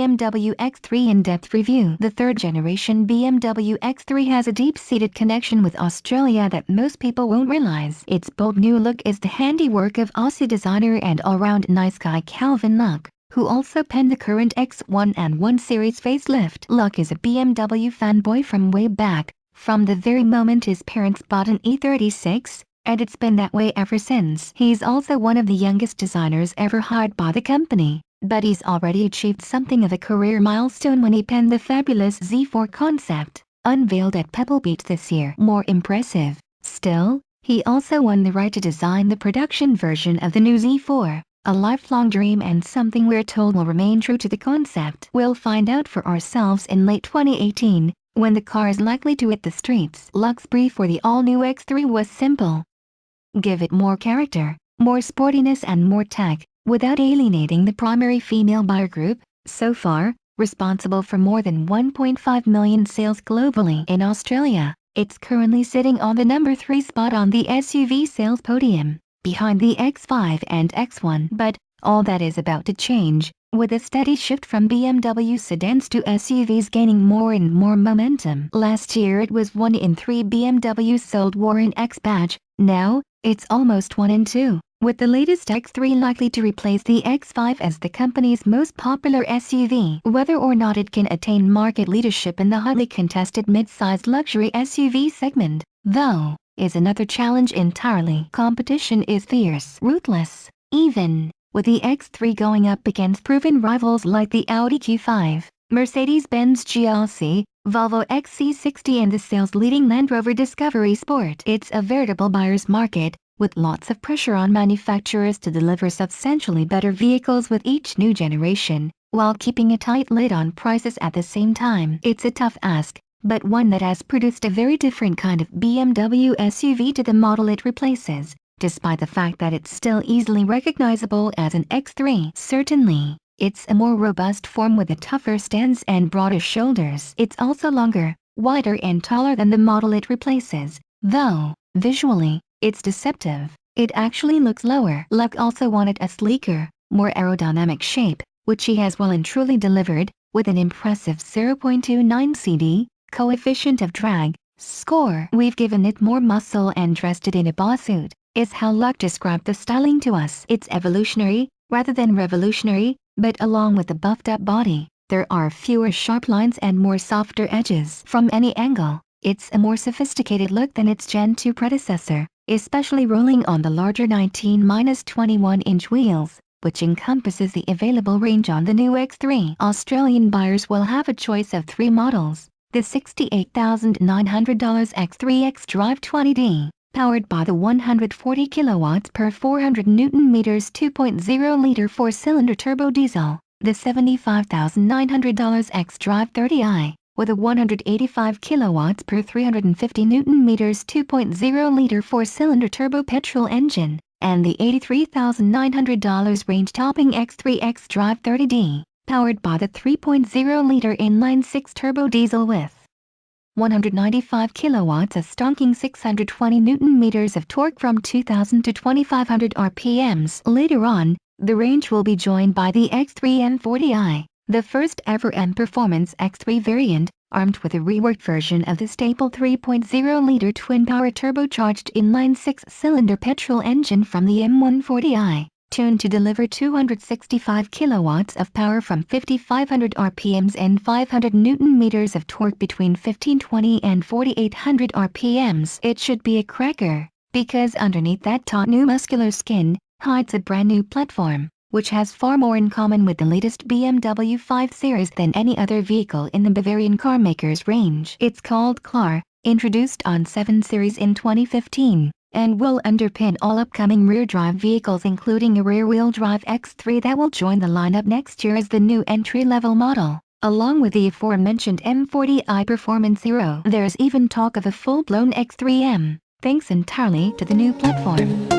BMW X3 In Depth review. The third-generation BMW X3 has a deep-seated connection with Australia that most people won't realize. Its bold new look is the handiwork of Aussie designer and all-round nice guy Calvin Luk, who also penned the current X1 and 1 Series facelift. Luk is a BMW fanboy from way back, from the very moment his parents bought an E36, and it's been that way ever since. He's also one of the youngest designers ever hired by the company, but he's already achieved something of a career milestone when he penned the fabulous Z4 concept, unveiled at Pebble Beach this year. More impressive still, he also won the right to design the production version of the new Z4, a lifelong dream and something we're told will remain true to the concept. We'll find out for ourselves in late 2018, when the car is likely to hit the streets. Luk's brief for the all-new X3 was simple. Give it more character, more sportiness and more tech, without alienating the primary female buyer group, so far, responsible for more than 1.5 million sales globally. In Australia, it's currently sitting on the number 3 spot on the SUV sales podium, behind the X5 and X1. But all that is about to change, with a steady shift from BMW sedans to SUVs gaining more and more momentum. Last year it was 1 in 3 BMWs sold wore an X badge. Now, it's almost 1 in 2, with the latest X3 likely to replace the X5 as the company's most popular SUV. Whether or not it can attain market leadership in the highly contested mid-sized luxury SUV segment, though, is another challenge entirely. Competition is fierce, ruthless, even with the X3 going up against proven rivals like the Audi Q5, Mercedes-Benz GLC, Volvo XC60 and the sales-leading Land Rover Discovery Sport. It's a veritable buyer's market, with lots of pressure on manufacturers to deliver substantially better vehicles with each new generation, while keeping a tight lid on prices at the same time. It's a tough ask, but one that has produced a very different kind of BMW SUV to the model it replaces, despite the fact that it's still easily recognizable as an X3. Certainly, it's a more robust form with a tougher stance and broader shoulders. It's also longer, wider and taller than the model it replaces, though, visually, it's deceptive. It actually looks lower. Luk also wanted a sleeker, more aerodynamic shape, which he has well and truly delivered, with an impressive 0.29 CD, coefficient of drag, score. We've given it more muscle and dressed it in a boss suit, is how Luk described the styling to us. It's evolutionary, rather than revolutionary, but along with the buffed-up body, there are fewer sharp lines and more softer edges. From any angle, it's a more sophisticated look than its Gen 2 predecessor, especially rolling on the larger 19-21-inch wheels, which encompasses the available range on the new X3. Australian buyers will have a choice of 3 models. The $68,900 X3 X-Drive 20D, powered by the 140 kilowatts per 400 Nm 2.0-liter 4-cylinder turbo diesel. The $75,900 X-Drive 30i, with a 185 kilowatts per 350 Nm 2.0-liter 4-cylinder turbo petrol engine. And the $83,900 range-topping X3 X-Drive 30D, powered by the 3.0-liter inline-6 turbo diesel with 195 kilowatts, a stonking 620 Nm of torque from 2,000 to 2,500 RPMs. Later on, the range will be joined by the X3 M40i, the first ever M-Performance X3 variant, armed with a reworked version of the staple 3.0-liter twin-power turbocharged inline 6-cylinder petrol engine from the M140i, tuned to deliver 265 kilowatts of power from 5,500 RPMs and 500 Nm of torque between 1,520 and 4,800 RPMs. It should be a cracker, because underneath that taut new muscular skin, hides a brand new platform, which has far more in common with the latest BMW 5 Series than any other vehicle in the Bavarian carmaker's range. It's called CLAR, introduced on 7 Series in 2015. And will underpin all upcoming rear-drive vehicles including a rear-wheel drive X3 that will join the lineup next year as the new entry-level model, along with the aforementioned M40i Performance Zero. There's even talk of a full-blown X3M, thanks entirely to the new platform.